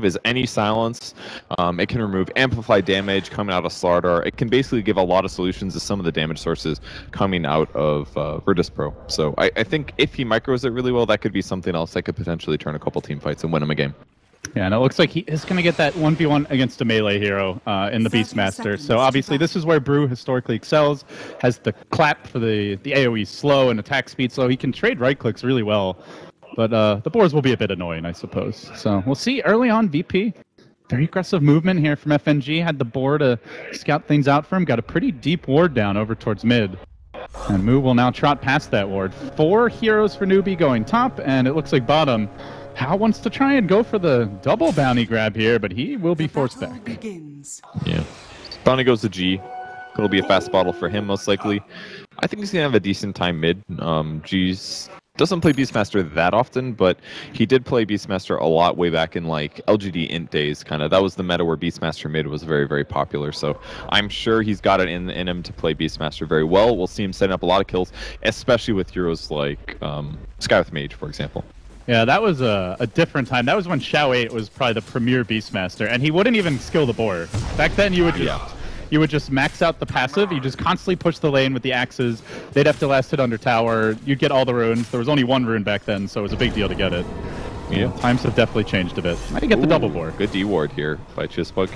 is any silence. It can remove amplify damage coming out of Slardar. It can basically give a lot of solutions to some of the damage sources coming out of Virtus Pro. So I think if he micros it really well, that could be something else that could potentially turn a couple team fights and win him a game. Yeah, and it looks like he is going to get that 1v1 against a melee hero in the Beastmaster. So obviously this is where Brew historically excels, has the clap for the AoE slow and attack speed slow. He can trade right clicks really well, but the boars will be a bit annoying, I suppose. So we'll see early on VP. Very aggressive movement here from FNG. Had the boar to scout things out for him. Got a pretty deep ward down over towards mid. And Moo will now trot past that ward. 4 heroes for Newbee going top, and it looks like bottom. Hao wants to try and go for the double bounty grab here, but he will be forced back. Yeah. Bounty goes to G. It'll be a fast bottle for him, most likely. I think he's going to have a decent time mid. G's doesn't play Beastmaster that often, but he did play Beastmaster a lot way back in like LGD int days, kind of. That was the meta where Beastmaster mid was very, very popular. So I'm sure he's got it in him to play Beastmaster very well. We'll see him setting up a lot of kills, especially with heroes like Sky with Mage, for example. Yeah, that was a different time. That was when Xiao 8 was probably the premier Beastmaster, and he wouldn't even skill the boar. Back then, you would just max out the passive. You just constantly push the lane with the axes. They'd have to last it under tower. You'd get all the runes. There was only 1 rune back then, so it was a big deal to get it. Yeah, times have definitely changed a bit. Might get the double boar. Good D-ward here by Chisbug.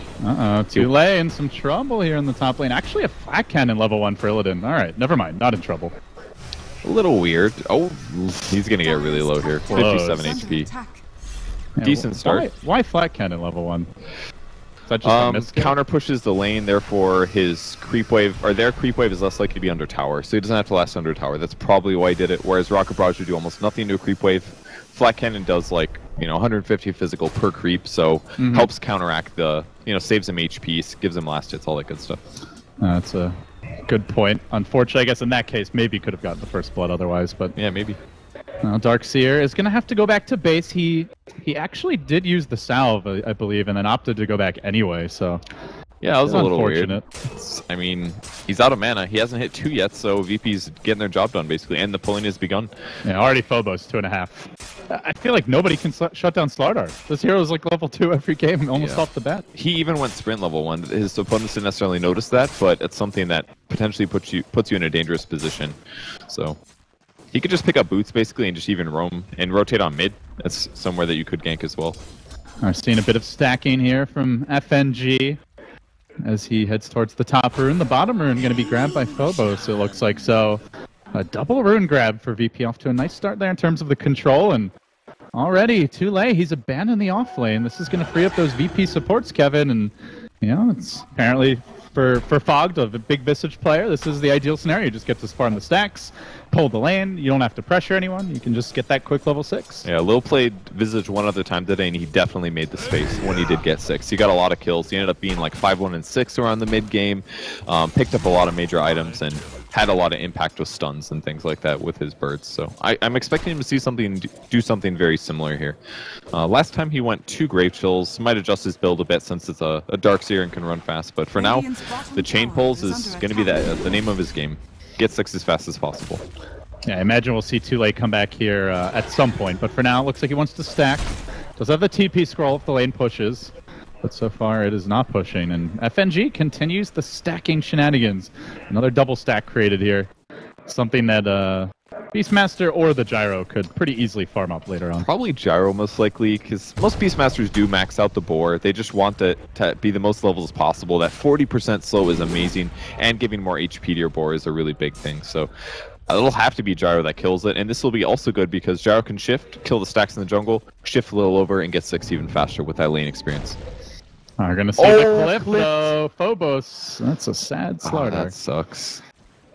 Tule in some trouble here in the top lane. Actually, a flat cannon level 1 for Illidan. All right, never mind. Not in trouble. A little weird. Oh, he's going to get really low here. 57 HP. Yeah, Decent start. Why flat cannon level 1? Is that just counter pushes the lane, therefore his creep wave, or their creep wave is less likely to be under tower, so he doesn't have to last under tower. That's probably why he did it, whereas Rocket Barrage would do almost nothing to a creep wave. Flat cannon does like, 150 physical per creep, so helps counteract the, saves him HP, gives him last hits, all that good stuff. That's a good point. Unfortunately, I guess in that case, maybe could have gotten the first blood otherwise, but... Yeah, maybe. Now, Darkseer is going to have to go back to base. He actually did use the salve, I believe, and then opted to go back anyway, so... Yeah, that was a little unfortunate. Weird. I mean, he's out of mana. He hasn't hit 2 yet, so VP's getting their job done, basically, and the pulling has begun. Yeah, already Phobos, 2.5. I feel like nobody can shut down Slardar. This hero is like level 2 every game, almost off the bat. He even went sprint level 1. His opponents didn't necessarily notice that, but it's something that potentially puts you in a dangerous position. So he could just pick up boots, basically, and just even roam and rotate on mid. That's somewhere that you could gank as well. We're seeing a bit of stacking here from FNG. As he heads towards the top rune. The bottom rune going to be grabbed by Phobos, it looks like. So a double rune grab for VP, off to a nice start there in terms of the control. And already, too late, he's abandoned the off lane. This is going to free up those VP supports, Kevin. And, it's apparently for Fogged, a big Visage player, this is the ideal scenario. You just get this far in the stacks, pull the lane. You don't have to pressure anyone. You can just get that quick level 6. Yeah, Lil played Visage one other time today, and he definitely made the space when he did get 6. He got a lot of kills. He ended up being like 5-1 and 6 around the mid game, picked up a lot of major items, and had a lot of impact with stuns and things like that with his birds. So I'm expecting him to see do something very similar here. Last time he went 2 Grave Chills. Might adjust his build a bit since it's a Darkseer and can run fast. But for now, the chain pulls is going to be the name of his game. Get 6 as fast as possible. Yeah, I imagine we'll see Tule come back here at some point. But for now, it looks like he wants to stack. Does have the TP scroll if the lane pushes. But so far, it is not pushing. And FNG continues the stacking shenanigans. Another double stack created here. Something that Beastmaster or the Gyro could pretty easily farm up later on. Probably Gyro most likely, because most Beastmasters do max out the boar. They just want it to be the most levels possible. That 40% slow is amazing, and giving more HP to your boar is a really big thing. So it'll have to be Gyro that kills it, and this will be also good because Gyro can shift, kill the stacks in the jungle, shift a little over, and get 6 even faster with that lane experience. We're going to see the clip, though. Phobos. That's a sad Slardar. That sucks.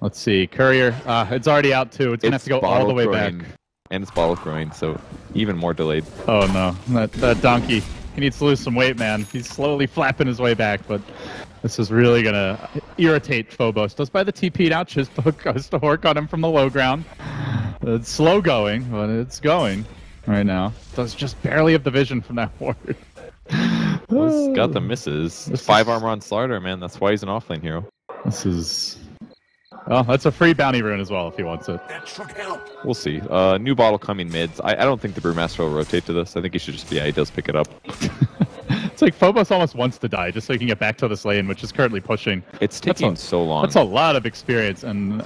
Let's see. Courier. It's already out, too. It's going to have to go all the way back. And it's bottle growing, so even more delayed. Oh, no. That donkey. He needs to lose some weight, man. He's slowly flapping his way back, but this is really going to irritate Phobos. Does by the TP'd out. Chisbuk goes to work on him from the low ground. It's slow going, but it's going right now. Does just barely have the vision from that ward. Well, he's got the misses. 5 armor on Slardar, man. That's why he's an offlane hero. This is... Oh, that's a free bounty rune as well if he wants it. That should help. We'll see. New bottle coming mids. I don't think the Brewmaster will rotate to this. I think he should just be... Yeah, he does pick it up. It's like Phobos almost wants to die just so he can get back to this lane, which is currently pushing. It's taking so long. That's a lot of experience, and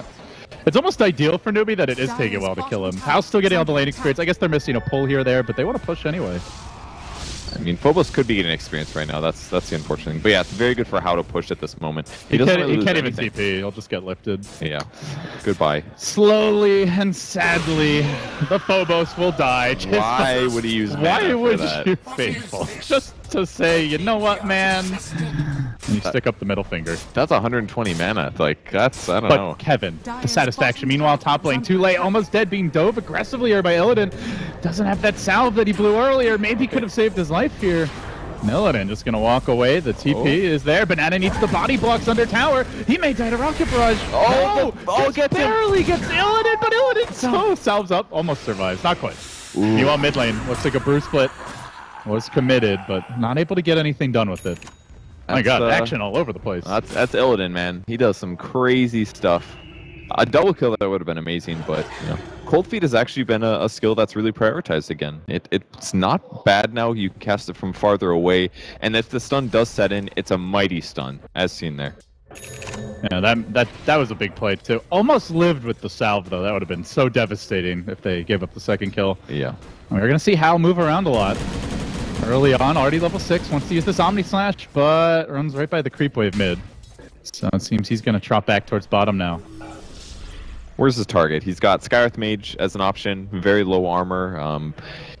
it's almost ideal for Newbee that it is taking a while to kill him. Hal's still getting all the lane experience. I guess they're missing a pull here or there, but they want to push anyway. I mean, Phobos could be getting experience right now. That's the unfortunate thing. But yeah, it's very good for How to push at this moment. He can't even TP. He'll just get lifted. Yeah. Goodbye. Slowly and sadly, the Phobos will die. Why would he use mana Why would for that? you faithful? Just to say, you know what, man? And you stick up the middle finger. That's 120 mana. Like, that's, I don't but know. Kevin, the satisfaction. Meanwhile, top lane, too late, almost dead, being dove aggressively here by Illidan. Doesn't have that salve that he blew earlier. Maybe could have saved his life here. Illidan just going to walk away. The TP is there. Banana needs the body blocks under tower. He may die to Rocket Barrage. Gets barely gets Illidan, but Illidan salves up. Almost survives. Not quite. Meanwhile, mid lane looks like a brew split. Was committed, but not able to get anything done with it. My God, action all over the place. That's Illidan, man. He does some crazy stuff. A double kill that would have been amazing, but you know, Cold Feet has actually been a skill that's really prioritized again. It's not bad now. You cast it from farther away, and if the stun does set in, it's a mighty stun, as seen there. Yeah, that was a big play too. Almost lived with the salve though. That would have been so devastating if they gave up the second kill. Yeah. We're gonna see Hal move around a lot. Early on, already level 6, wants to use this Omni Slash, but runs right by the creep wave mid. So it seems he's going to trot back towards bottom now. Where's his target? He's got Skywrath Mage as an option, very low armor.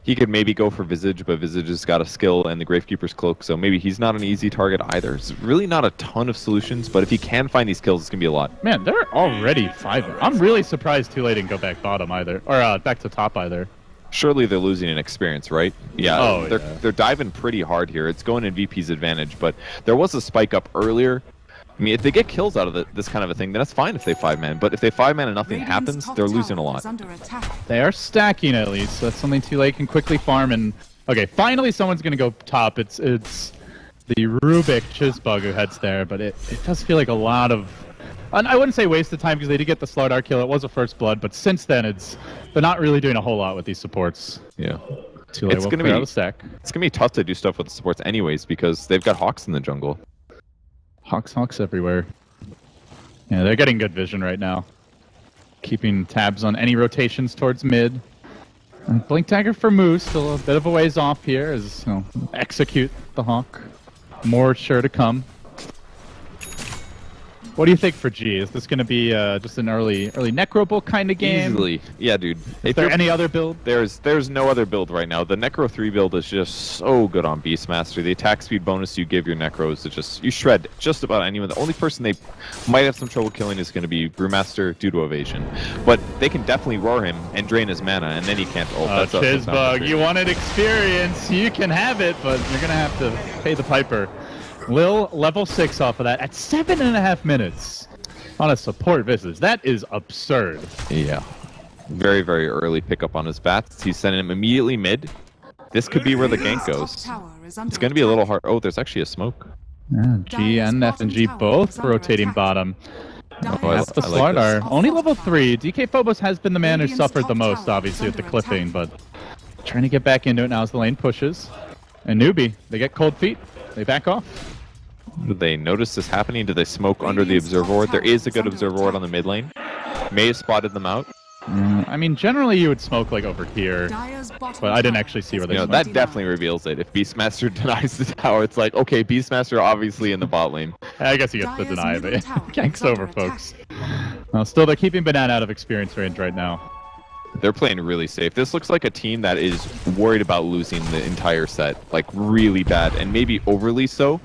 He could maybe go for Visage, but Visage has got a skill and the Gravekeeper's Cloak, so maybe he's not an easy target either. It's really not a ton of solutions, but if he can find these kills, it's going to be a lot. Man, they're already 5. I'm really surprised Too Late didn't go back bottom either, or back to top either. Surely they're losing in experience, right? Yeah, yeah. They're diving pretty hard here. It's going in VP's advantage, but there was a spike up earlier. I mean, if they get kills out of this kind of a thing, then that's fine if they 5-man. But if they 5-man and nothing happens, they're losing a lot. They are stacking at least, so that's something Too Late can quickly farm. And okay, finally someone's going to go top. It's the Rubik Chizbug who heads there, but it does feel like a lot of... I wouldn't say waste of time because they did get the Slardar kill. It was a first blood, but since then they're not really doing a whole lot with these supports. Yeah. Too late. It's going to be out of the stack. It's going to be tough to do stuff with the supports anyways because they've got Hawks in the jungle. Hawks everywhere. Yeah, they're getting good vision right now. Keeping tabs on any rotations towards mid. Blink Dagger for Moose, still a bit of a ways off here as execute the Hawk. More sure to come. What do you think for G? Is this going to be just an early Necro Bull kind of game? Easily. Yeah, dude. Is there any other build? There's no other build right now. The Necro 3 build is just so good on Beastmaster. The attack speed bonus you give your Necros is just... You shred just about anyone. The only person they might have some trouble killing is going to be Brewmaster due to evasion. But they can definitely roar him and drain his mana, and then he can't ult. Chizbug, you wanted experience. You can have it, but you're going to have to pay the piper. Lil level 6 off of that at 7.5 minutes on a support Visage. That is absurd. Yeah. Very, very early pickup on his bats. He's sending him immediately mid. This could be where the gank goes. It's going to be a little hard. Oh, there's actually a smoke. Yeah, G and F and G both rotating bottom. That's the Slardar. Like only level 3. DK Phobos has been the man who suffered the most, obviously, with the clipping, but trying to get back into it now as the lane pushes. And Newbee, they get cold feet. They back off. Did they notice this happening? Did they smoke under the Observer Ward? There is a good Observer Ward on the mid lane. May have spotted them out. I mean, generally you would smoke like over here, but I didn't actually see where they smoked. That definitely reveals it. If Beastmaster denies the tower, it's like, okay, Beastmaster obviously in the bot lane. I guess he gets the deny, but gank's over, folks. Well, still, they're keeping Banana out of experience range right now. They're playing really safe. This looks like a team that is worried about losing the entire set, like really bad, and maybe overly so.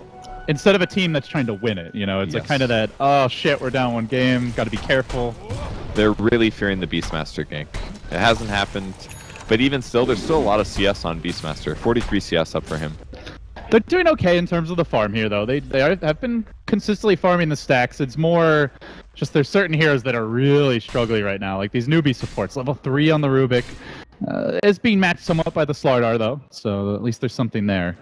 Instead of a team that's trying to win it, it's like kind of that, oh shit, we're down one game, got to be careful. They're really fearing the Beastmaster gank. It hasn't happened, but even still, there's still a lot of CS on Beastmaster. 43 CS up for him. They're doing okay in terms of the farm here, though. They have been consistently farming the stacks. It's more just there's certain heroes that are really struggling right now, like these Newbee supports. Level 3 on the Rubik. It's being matched somewhat by the Slardar, though, so at least there's something there.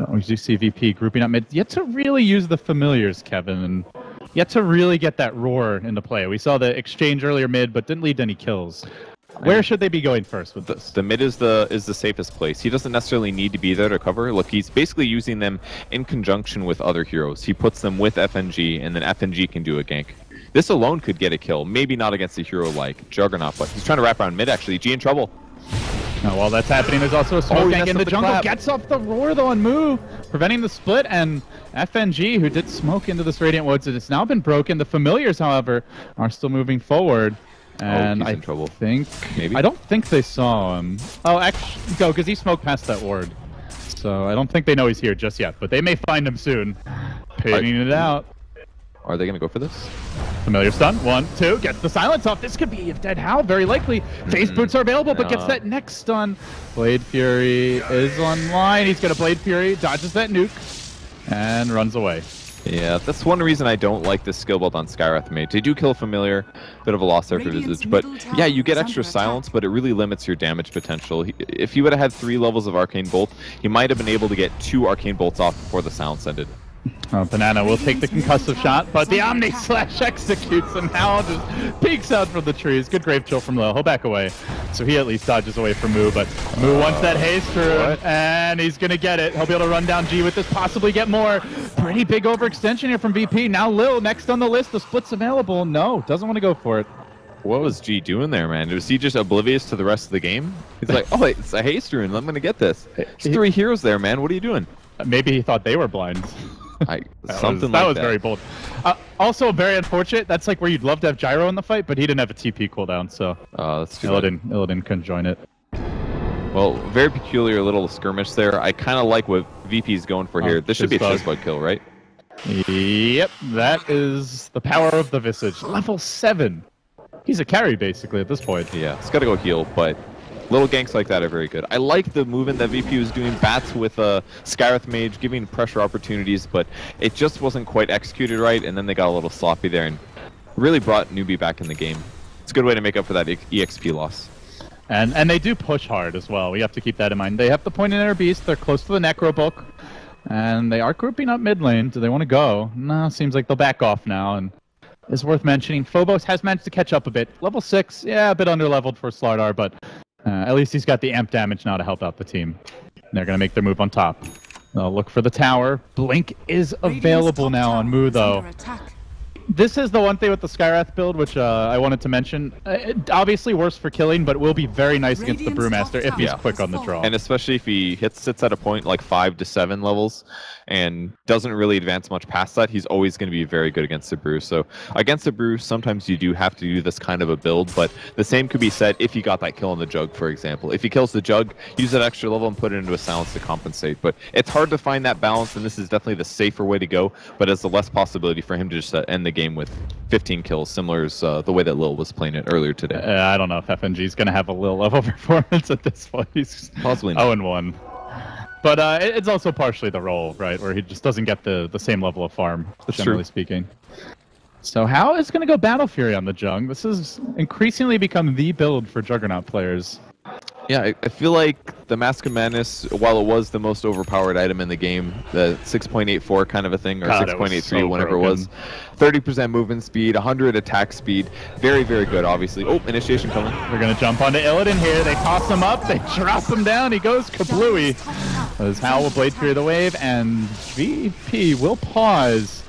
We do see VP grouping up mid. Yet to really use the familiars, Kevin, and yet to really get that roar into play. We saw the exchange earlier mid, but didn't lead to any kills. Where should they be going first with this? The mid is the safest place. He doesn't necessarily need to be there to cover. Look, he's basically using them in conjunction with other heroes. He puts them with FNG, and then FNG can do a gank. This alone could get a kill. Maybe not against a hero like Juggernaut, but he's trying to wrap around mid, actually. G in trouble. Now, while that's happening, there's also a smoke gank in the jungle. Clap. Gets off the roar, though, on move, preventing the split. And FNG, who did smoke into this Radiant Woods, it's now been broken. The Familiars, however, are still moving forward. And he's in trouble. I don't think they saw him. Oh, actually, go, because he smoked past that ward. So I don't think they know he's here just yet, but they may find him soon. Pitting it out. Are they going to go for this? Familiar stun. 1, 2. Gets the silence off. This could be if dead How. Very likely. Phase boots are available, but gets that next stun. Blade Fury is online. He's got a Blade Fury. Dodges that nuke. And runs away. Yeah, that's one reason I don't like this skill build on Skywrath Mage. They do kill Familiar, bit of a loss there for Visage, but yeah, you get extra silence, but it really limits your damage potential. If he would have had 3 levels of Arcane Bolt, he might have been able to get 2 Arcane Bolts off before the silence ended. Banana will take the concussive shot, but the Omni Slash executes, and now just peeks out from the trees. Good Grave Chill from low. He'll back away. So he at least dodges away from Moo, but Moo wants that haste through, and he's going to get it. He'll be able to run down G with this, possibly get more. Pretty big overextension here from VP. Now Lil next on the list. The split's available. No, doesn't want to go for it. What was G doing there, man? Was he just oblivious to the rest of the game? He's like, oh, it's a haste rune. I'm going to get this. There's 3 heroes there, man. What are you doing? Maybe he thought they were blind. That was very bold. Also very unfortunate. That's like where you'd love to have Gyro in the fight, but he didn't have a TP cooldown, so that's too bad. Illidan couldn't join it. Well, very peculiar little skirmish there. I kind of like what VP's going for here. This should be a Shizzbug kill, right? Yep, that is the power of the Visage. Level 7. He's a carry, basically, at this point. Yeah, it's got to go heal, but little ganks like that are very good. I like the movement that VP was doing, bats with Skywrath Mage, giving pressure opportunities, but it just wasn't quite executed right, and then they got a little sloppy there and really brought Newbee back in the game. It's a good way to make up for that EXP loss. And they do push hard as well. We have to keep that in mind. They have the point in their beast. They're close to the Necro Book, and they are grouping up mid lane. Do they want to go? No, seems like they'll back off now, and it's worth mentioning. Phobos has managed to catch up a bit. Level 6, yeah, a bit underleveled for Slardar, but at least he's got the amp damage now to help out the team. They're going to make their move on top. They'll look for the tower. Blink is available now on Moo, though. This is the one thing with the Skywrath build, which I wanted to mention. Obviously worse for killing, but will be very nice against the Brewmaster if he's quick on the draw. And especially if he sits at a point like 5 to 7 levels and doesn't really advance much past that, he's always going to be very good against the Brew. So against the Brew, sometimes you do have to do this kind of a build, but the same could be said if he got that kill on the Jug, for example. If he kills the Jug, use that extra level and put it into a silence to compensate. But it's hard to find that balance, and this is definitely the safer way to go, but it's the less possibility for him to just end the game with 15 kills, similar as the way that Lil was playing it earlier today. I don't know if FNG is going to have a Lil level performance at this point. He's possibly not. 0-1. But it's also partially the role, right, where he just doesn't get the same level of farm, generally speaking. So How is going to go Battle Fury on the Jung? This has increasingly become the build for Juggernaut players. Yeah, I feel like the Mask of Madness, while it was the most overpowered item in the game, the 6.84 kind of a thing, or 6.83, so whenever broken. It was, 30% movement speed, 100 attack speed, very, very good, obviously. Oh, initiation coming. They're going to jump onto Illidan here. They toss him up, they drop him down, he goes kablooey. As Hal will Blade Fury the wave, and VP will pause.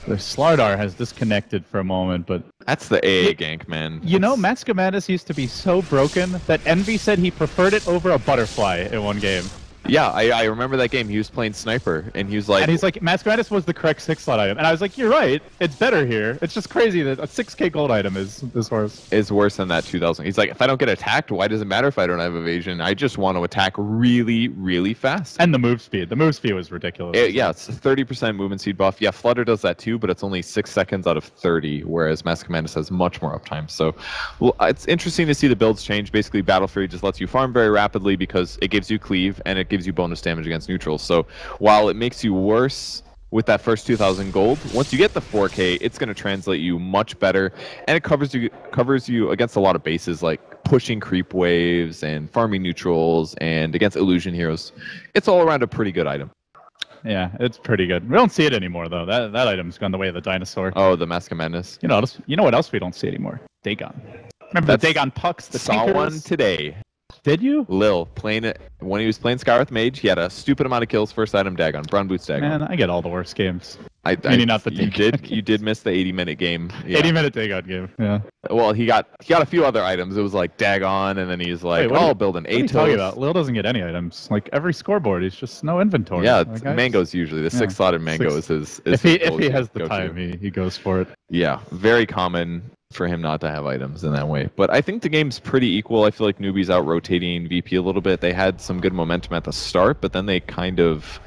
The Slardar has disconnected for a moment, but that's the AA gank, man. You know, Mask of Madness used to be so broken that Envy said he preferred it over a butterfly in one game. Yeah, I remember that game. He was playing Sniper, and he was like... And he's like, Mask of Madness was the correct 6-slot item. And I was like, you're right. It's better here. It's just crazy that a 6k gold item is worse. Is worse than that 2000. He's like, if I don't get attacked, why does it matter if I don't have evasion? I just want to attack really, really fast. And the move speed. The move speed was ridiculous. Yeah, it's a 30% movement speed buff. Yeah, Flutter does that too, but it's only 6 seconds out of 30, whereas Mask of Madness has much more uptime. So well, it's interesting to see the builds change. Basically, Battle Fury just lets you farm very rapidly because it gives you cleave, and it gives you bonus damage against neutrals. So while it makes you worse with that first 2,000 gold, once you get the 4K, it's going to translate you much better, and it covers you against a lot of bases like pushing creep waves and farming neutrals and against illusion heroes. It's all around a pretty good item. Yeah, it's pretty good. We don't see it anymore though. That item's gone the way of the dinosaur. Oh, the Mask of Madness. You know what else we don't see anymore? Dagon. Remember the Dagon pucks, the saw tinkers? one today. Did you? Lil, playing it when he was playing Skywrath Mage, he had a stupid amount of kills. First item Dagon, Brown Boots Dagon. Man, I get all the worst games. Meaning not the you did miss the 80-minute game. Yeah. 80-minute Dagon game. Yeah. Well, he got a few other items. It was like Dagon, and then he's like, build an Atos. What are you talking about? Lil doesn't get any items. Like every scoreboard, he's just no inventory. Yeah, like, Mango's usually the 6-slotted Mango is his. If he has the time, he goes for it. Yeah, very common for him not to have items in that way. But I think the game's pretty equal. I feel like Newbee's out rotating VP a little bit. They had some good momentum at the start, but then they kind of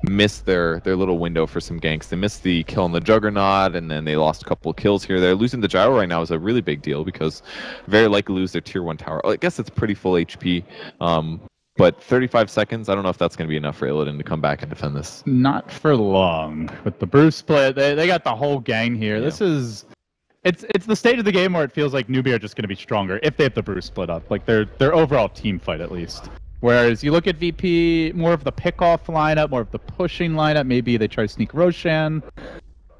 missed their little window for some ganks. They missed the kill on the Juggernaut, and then they lost a couple of kills here. They're losing the Gyro right now is a really big deal because very likely lose their tier 1 tower. I guess it's pretty full HP. But 35 seconds, I don't know if that's going to be enough for Illidan to come back and defend this. Not for long. With the Bruce split, they got the whole gang here. Yeah. This is... It's the stage of the game where it feels like Newbee are just going to be stronger if they have the Bruce split up. Like their overall team fight at least. Whereas you look at VP, more of the pick-off lineup, more of the pushing lineup. Maybe they try to sneak Roshan.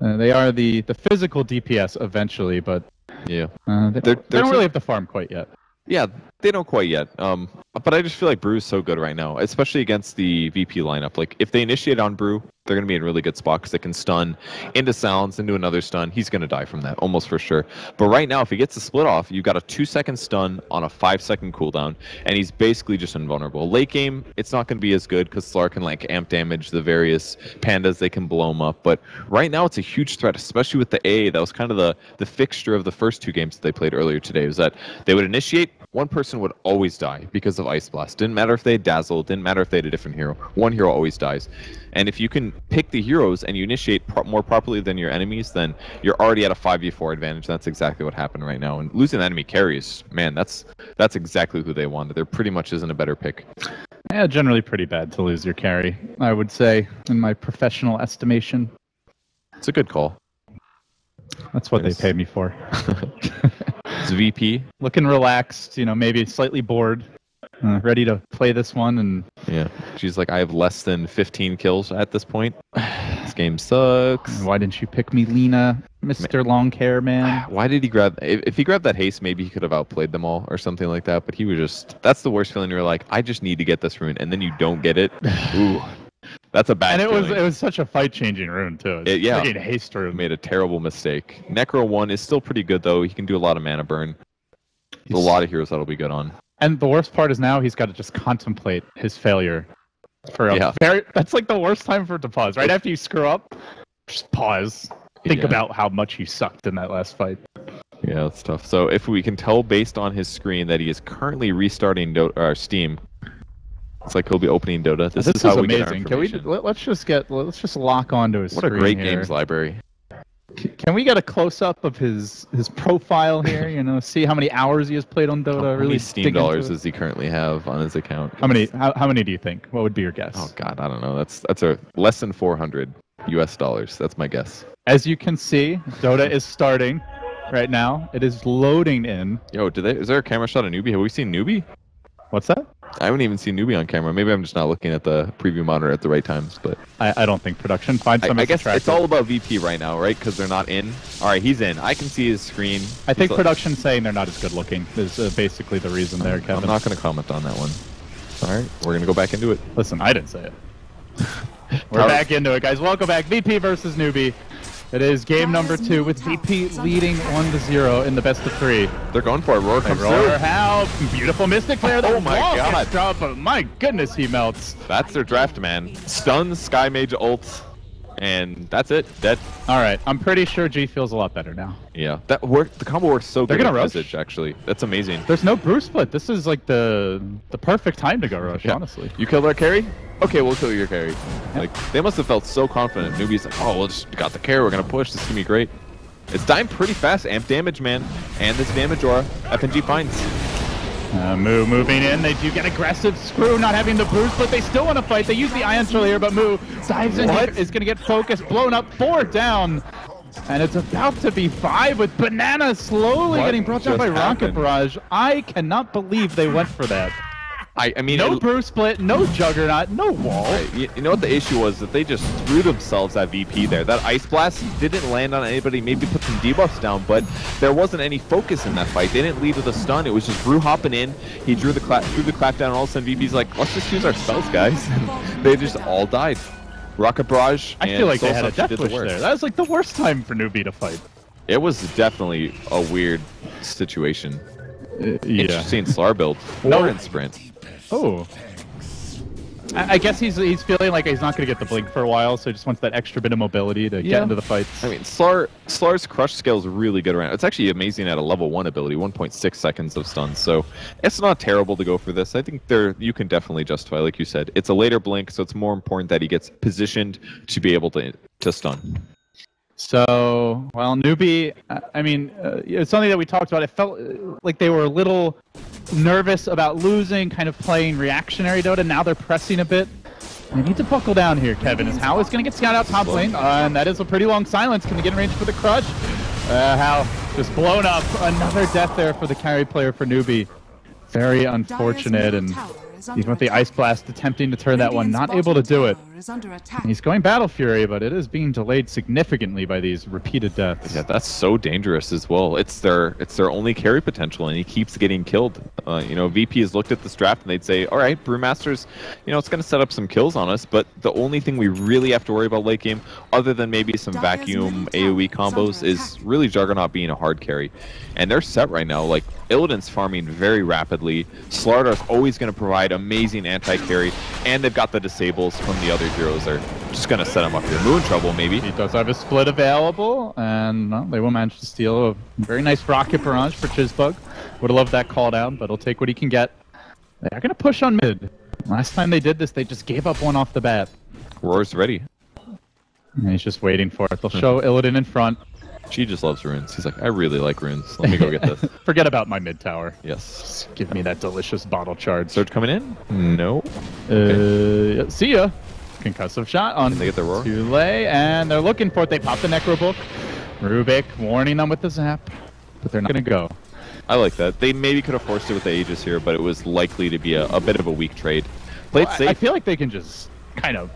They are the physical DPS eventually, but yeah, they don't really have to farm quite yet. Yeah, they don't quite yet. But I just feel like Brew is so good right now, especially against the VP lineup. Like, if they initiate on Brew, they're going to be in a really good spot because they can stun into Sounds, into another stun. He's going to die from that, almost for sure. But right now, if he gets the split off, you've got a 2-second stun on a 5-second cooldown, and he's basically just invulnerable. Late game, it's not going to be as good because Slar can, like, amp damage the various pandas. They can blow him up. But right now, it's a huge threat, especially with the A. That was kind of the fixture of the first 2 games that they played earlier today, was that they would initiate, one person would always die because of Ice Blast. Didn't matter if they had Dazzle, didn't matter if they had a different hero. One hero always dies. And if you can pick the heroes and you initiate more properly than your enemies, then you're already at a 5v4 advantage. That's exactly what happened right now. And losing enemy carries, man, that's exactly who they wanted. There pretty much isn't a better pick. Yeah, generally pretty bad to lose your carry, I would say, in my professional estimation. It's a good call. That's what they pay me for. It's VP. Looking relaxed, maybe slightly bored. Ready to play this one, and yeah, she's like, I have less than 15 kills at this point. This game sucks. Why didn't you pick me, Lena, Mr. Long Hair Man? Why did he grab? If he grabbed that haste, maybe he could have outplayed them all or something like that. But he was just—that's the worst feeling. You're like, I just need to get this rune, and then you don't get it. Ooh, that's a bad. And feeling. It was such a fight-changing rune too. Yeah, haste rune. Made a terrible mistake. Necro 1 is still pretty good though. He can do a lot of mana burn. There's a lot of heroes that'll be good on. And the worst part is now he's got to just contemplate his failure for that's like the worst time for it to pause. Right after you screw up, just pause. Think about how much you sucked in that last fight. Yeah, that's tough. So if we can tell based on his screen that he is currently restarting Steam, it's like he'll be opening Dota. This is how we amazing. Get our information. Let's just lock onto his screen. What a great here. games library. Can we get a close-up of his profile here? See how many hours he has played on Dota. How many Steam dollars does he currently have on his account? How many do you think? What would be your guess? Oh God, I don't know. That's a less than 400 US dollars. That's my guess. As you can see, Dota is starting right now. It is loading in. Yo, is there a camera shot of Newbee? Have we seen Newbee? What's that? I haven't even seen Newbee on camera. Maybe I'm just not looking at the preview monitor at the right times. But I don't think production finds them. I guess it's all about VP right now, right? Because they're not in. All right, he's in. I can see his screen. I think production saying they're not as good looking is basically the reason there, Kevin. I'm not going to comment on that one. All right, we're going to go back into it. Listen, I didn't say it. We're back into it, guys. Welcome back. VP versus Newbee. It is game number 2 with VP leading 1-0 in the best of 3. They're going for it. Roar comes through. How beautiful Mystic Flare. Oh my God. Drop, but my goodness, he melts. That's their draft, man. Stuns, Sky Mage ults, and that's it. Dead. All right, I'm pretty sure G feels a lot better now. Yeah, that worked. The combo works so good. They're gonna with rush. Visage, actually. That's amazing. There's no Bruce split. This is like the perfect time to go rush, honestly. You killed our carry? Okay, we'll kill your carry. Like, they must have felt so confident. Newbee's like, oh, we'll just got the carry. We're gonna push. This is gonna be great. It's dying pretty fast. Amp damage, man, and this damage aura. FNG finds. Moving in. They do get aggressive. Screw not having the Bruce, but they still want to fight. They use the Ion Chill here, but Moo dives in. Is going to get focused, blown up, 4 down. And it's about to be 5 with Banana slowly getting brought down by Rocket Barrage. I cannot believe they went for that. I mean, no brew split, no juggernaut, no wall. Right. You know what the issue was? That they just threw themselves at VP there. That Ice Blast didn't land on anybody, maybe put some debuffs down, but there wasn't any focus in that fight. They didn't lead with a stun. It was just Brew hopping in. He threw the clap down, and all of a sudden VP's like, let's just use our spells, guys. And they just all died. Rocket Barrage. I feel like they had a death wish there. That was like the worst time for Newbee to fight. It was definitely a weird situation. Yeah. Interesting Slar build. 4 in sprint. Oh. I guess he's feeling like he's not going to get the blink for a while, so he just wants that extra bit of mobility to get into the fights. I mean, Slar's crush skill is really good around. It's actually amazing at a level 1 ability, 1.6 seconds of stun, so it's not terrible to go for this. I think you can definitely justify, like you said. It's a later blink, so it's more important that he gets positioned to be able to stun. So, well, Newbee, I mean, it's something that we talked about. It felt like they were a little nervous about losing, kind of playing reactionary Dota. Now they're pressing a bit. They need to buckle down here, Kevin. Hal is going to get scouted out top lane, and that is a pretty long silence. Can they get in range for the crush? Hal just blown up. Another death there for the carry player for Newbee. Very unfortunate, and he's with the Ice Blast attempting to turn that one, not able to do it. He's going Battle Fury, but it is being delayed significantly by these repeated deaths. Yeah, that's so dangerous as well. It's their only carry potential, and he keeps getting killed. You know, VP has looked at this draft, and they'd say, all right, Brewmasters, you know, it's going to set up some kills on us, but the only thing we really have to worry about late game, other than maybe some vacuum AoE combos, is really Juggernaut being a hard carry. And they're set right now. Like, Illidan's farming very rapidly. Slardar's always going to provide amazing anti-carry, and they've got the disables from the other heroes. They're just going to set him up here. Moon Trouble, maybe. He does have a split available, and well, they will manage to steal a very nice Rocket Barrage for Chizbug. Would have loved that call down, but he'll take what he can get. They're going to push on mid. Last time they did this, they just gave up one off the bat. Roar's ready. And he's just waiting for it. They'll show Illidan in front. She just loves runes. He's like, I really like runes. Let me go get this. Forget about my mid tower. Yes. Just give me that delicious bottle charge. Surge coming in? No. Okay. See ya. Concussive shot on Can they get the roar? Tule, and they're looking for it. They pop the Necro Book. Rubik warning them with the zap, but they're not going to go. I like that. They maybe could have forced it with the Aegis here, but it was likely to be a bit of a weak trade. Played safe. I feel like they can just kind of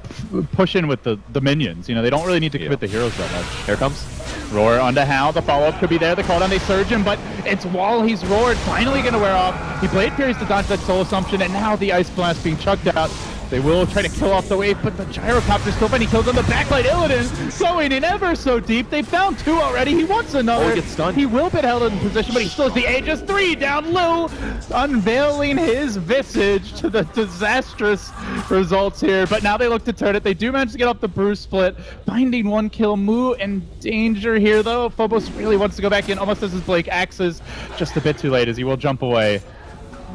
push in with the minions. You know, they don't really need to commit the heroes that much. Here comes. Roar onto Hal. The follow-up could be there. The call down, they surge him, but it's while he's roared. Finally going to wear off. He Blade Furies to dodge that Soul Assumption, and now the Ice Blast being chucked out. They will try to kill off the wave, but the Gyrocopter still finding kills on the backlight. Illidan going in ever so deep. They found 2 already. He wants another. He gets stunned. He will get held in position, but he still has the Aegis. 3 down. Lou unveiling his visage to the disastrous results here. But now they look to turn it. They do manage to get off the Bruce split. Finding 1 kill. Moo in danger here, though. Phobos really wants to go back in. Almost as his Blake axes. Just a bit too late as he will jump away.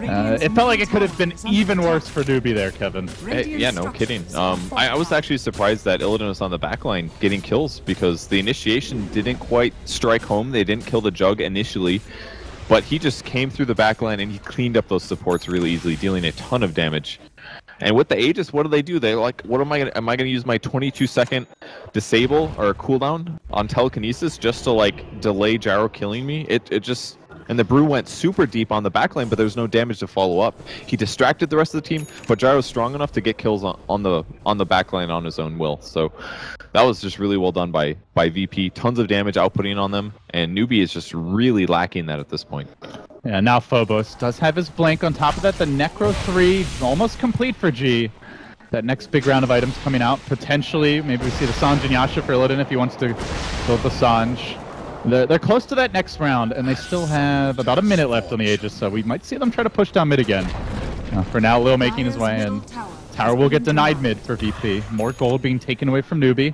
It felt like it could have been even worse for Newbee there, Kevin. Yeah, no kidding. I was actually surprised that Illidan was on the backline getting kills because the initiation didn't quite strike home. They didn't kill the Jug initially, but he just came through the backline and he cleaned up those supports really easily, dealing a ton of damage. And with the Aegis, what do? They're like, what am I gonna use my 22-second disable or cooldown on telekinesis just to like delay Gyro killing me? It just. And the Brew went super deep on the backline, but there was no damage to follow up. He distracted the rest of the team, but Gyro's strong enough to get kills on the backline on his own will. So that was just really well done by VP. Tons of damage outputting on them, and Newbee is just really lacking that at this point. Yeah, now Phobos does have his blank. On top of that, the Necro 3 almost complete for G. That next big round of items coming out. Potentially, maybe we see the Sange and Yasha for Illidan if he wants to build the Sange. They're close to that next round, and they still have about a minute left on the Aegis, so we might see them try to push down mid again. For now, Lil making his way in. Tower will get denied mid for VP. More gold being taken away from Newbee.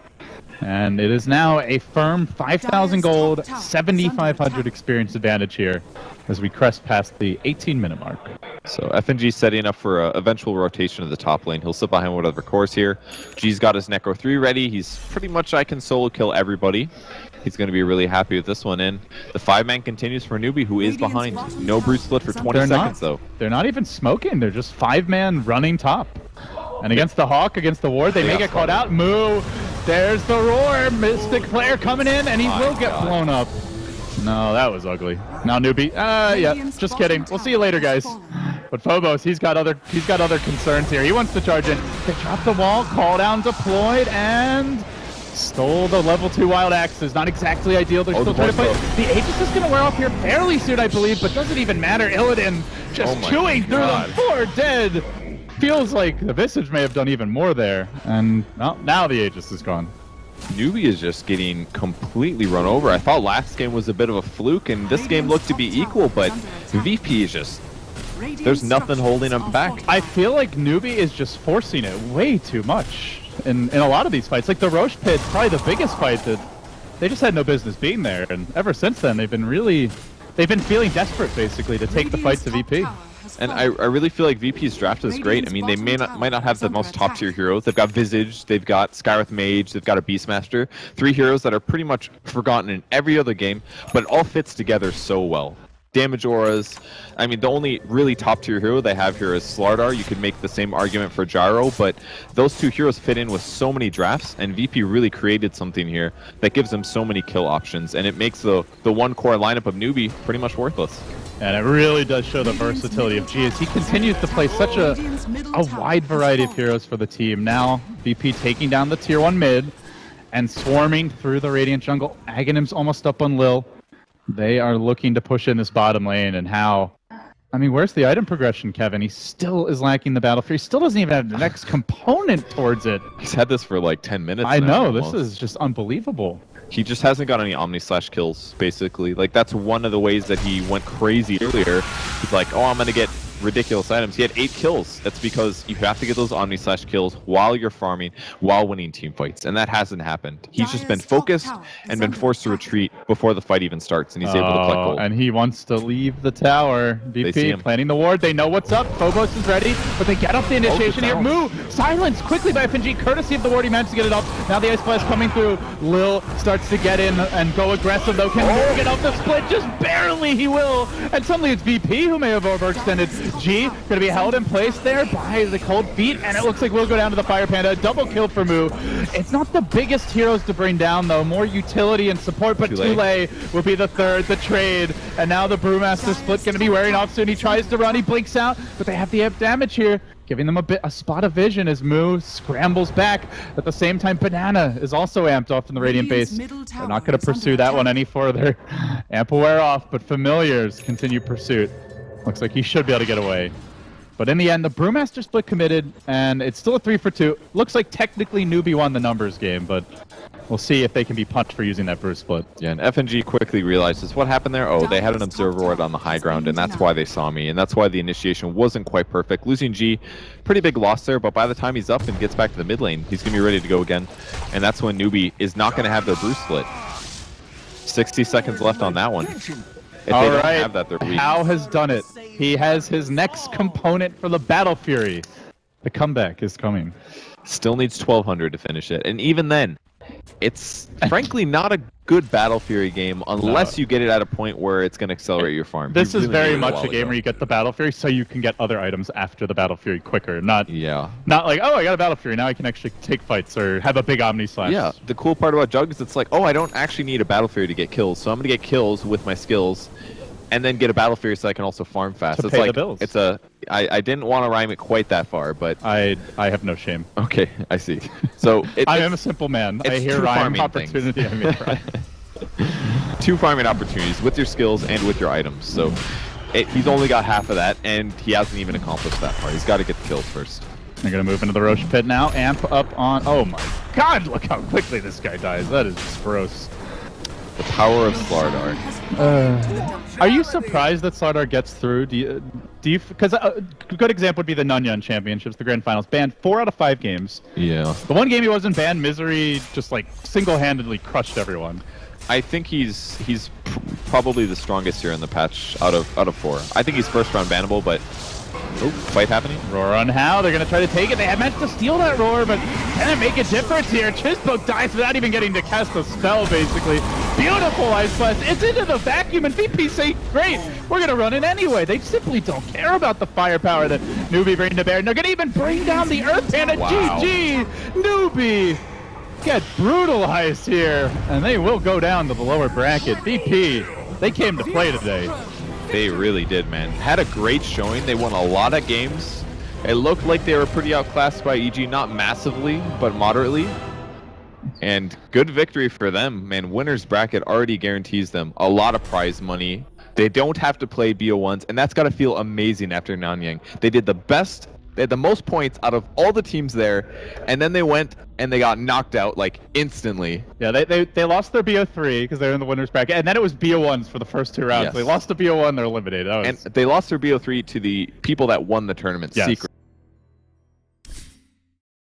And it is now a firm 5,000 gold, 7,500 experience advantage here as we crest past the 18-minute mark. So FNG setting up for an eventual rotation of the top lane. He'll sit behind whatever course here. G's got his Necro 3 ready. He's pretty much I can solo kill everybody. He's going to be really happy with this one in. The 5-man continues for Newbee, who is behind. No Bruce split for 20 seconds, though. They're not even smoking. They're just 5-man running top. And against the Hawk, against the Ward, they may get caught out. Moo, there's the roar. Mystic Flare coming in, and he will get blown up. No, that was ugly. Now Newbee, yeah, just kidding. We'll see you later, guys. But Phobos, he's got other concerns here. He wants to charge in. They drop the wall, call down deployed, and stole the level 2 wild axes. Not exactly ideal. They're still trying to fight. The Aegis is going to wear off here fairly soon, I believe, but doesn't even matter. Illidan just chewing through them. 4 dead. Feels like the Visage may have done even more there. And well, now the Aegis is gone. Newbee is just getting completely run over. I thought last game was a bit of a fluke, and this game looked to be equal, but VP is just... There's nothing holding him back. I feel like Newbee is just forcing it way too much in a lot of these fights. Like the Roche Pit, probably the biggest fight that they just had no business being there. And ever since then, they've been feeling desperate, basically, to take the fight to VP. And I really feel like VP's draft is great. I mean, they might not have the most top-tier heroes. They've got Visage, they've got Skywrath Mage, they've got a Beastmaster. 3 heroes that are pretty much forgotten in every other game, but it all fits together so well. Damage auras. I mean, the only really top-tier hero they have here is Slardar. You could make the same argument for Gyro, but those 2 heroes fit in with so many drafts, and VP really created something here that gives them so many kill options, and it makes the one core lineup of Newbee pretty much worthless. And it really does show the versatility of G as he continues to play such a wide variety of heroes for the team. Now, VP taking down the tier 1 mid and swarming through the Radiant jungle. Aghanim's almost up on Lil. They are looking to push in this bottom lane, and how... I mean, where's the item progression, Kevin? He still is lacking the Battle Fury. He still doesn't even have the next component towards it. He's had this for like 10 minutes I now, know, almost. this is just unbelievable. He just hasn't got any Omni-Slash kills, basically. Like, that's one of the ways that he went crazy earlier. He's like, oh, I'm going to get ridiculous items. He had 8 kills. That's because you have to get those Omni-Slash kills while you're farming, while winning team fights. And that hasn't happened. He's just been focused and been forced to retreat before the fight even starts, and he's able to collect gold. And he wants to leave the tower. VP planning the ward. They know what's up. Phobos is ready, but they get up the initiation here. Move! Silence quickly by FNG, courtesy of the ward. He managed to get it up. Now the Ice Blast coming through. Lil starts to get in and go aggressive, though. Can Lil get up the split? Just barely, he will. And suddenly it's VP who may have overextended. G going to be held in place there by the cold feet, and it looks like we'll go down to the Fire Panda. Double kill for Moo. It's not the biggest heroes to bring down, though. More utility and support, but Tule will be the third, the trade. And now the Brewmaster split going to be wearing off soon. He tries to run, he blinks out, but they have the damage here, giving them a spot of vision as Moo scrambles back. At the same time, Banana is also amped off in the Radiant base. They're not going to pursue that one any further. Amp will wear off, but Familiars continue pursuit. Looks like he should be able to get away. But in the end, the Brewmaster split committed, and it's still a 3-for-2. Looks like technically Newbee won the numbers game, but we'll see if they can be punched for using that Brew split. Yeah, and FNG quickly realizes what happened there. Oh, they had an Observer Ward on the high ground, and that's why they saw me, and that's why the initiation wasn't quite perfect. Losing G, pretty big loss there, but by the time he's up and gets back to the mid lane, he's going to be ready to go again. And that's when Newbee is not going to have their Brew split. 60 seconds left on that one. If they don't have that, they're weak. How has done it. He has his next component for the Battle Fury. The comeback is coming. Still needs 1200 to finish it. And even then, it's frankly not a good Battle Fury game unless you get it at a point where it's going to accelerate your farm. This is very much a game where you get the Battle Fury so you can get other items after the Battle Fury quicker. Not like, oh, I got a Battle Fury, now I can actually take fights or have a big Omni-Slash. Yeah, the cool part about Jug is it's like, oh, I don't actually need a Battle Fury to get kills, so I'm going to get kills with my skills and then get a Battle Fury so I can also farm fast. To pay the bills. It's I didn't want to rhyme it quite that far, but I have no shame. Okay, I see. So I am a simple man. I hear rhyme opportunity. I mean, right. 2 farming opportunities with your skills and with your items. So he's only got half of that, and he hasn't even accomplished that part. He's got to get the kills first. They're going to move into the Roche Pit now. Amp up on... Oh my god, look how quickly this guy dies. That is just gross. The power of Slardar. Are you surprised that Slardar gets through? Do you? Because a good example would be the Nunyan Championships, the Grand Finals. Banned 4 out of 5 games. Yeah. The one game he wasn't banned, Misery just like single-handedly crushed everyone. I think he's probably the strongest here in the patch out of 4. I think he's first round bannable, but fight happening. Roar on how they're gonna try to take it. They had managed to steal that roar, but can it make a difference here? Chispoke dies without even getting to cast a spell, basically. Beautiful Ice Blast. It's into the vacuum, and VP say, great, we're gonna run it anyway. They simply don't care about the firepower that Newbee bring to bear. And they're gonna even bring down the Earth Panda. GG, Newbee get brutalized here, and they will go down to the lower bracket. VP, they came to play today. They really did, man. Had a great showing. They won a lot of games. It looked like they were pretty outclassed by EG, not massively, but moderately. And good victory for them, man. Winner's bracket already guarantees them a lot of prize money. They don't have to play BO1s, and that's got to feel amazing after Nanyang. They did the best, they had the most points out of all the teams there, and then they went and they got knocked out like instantly. Yeah, they lost their BO3 because they were in the winner's bracket, and then it was BO1s for the first 2 rounds. Yes. They lost the BO1, they're eliminated. And they lost their BO3 to the people that won the tournament secretly.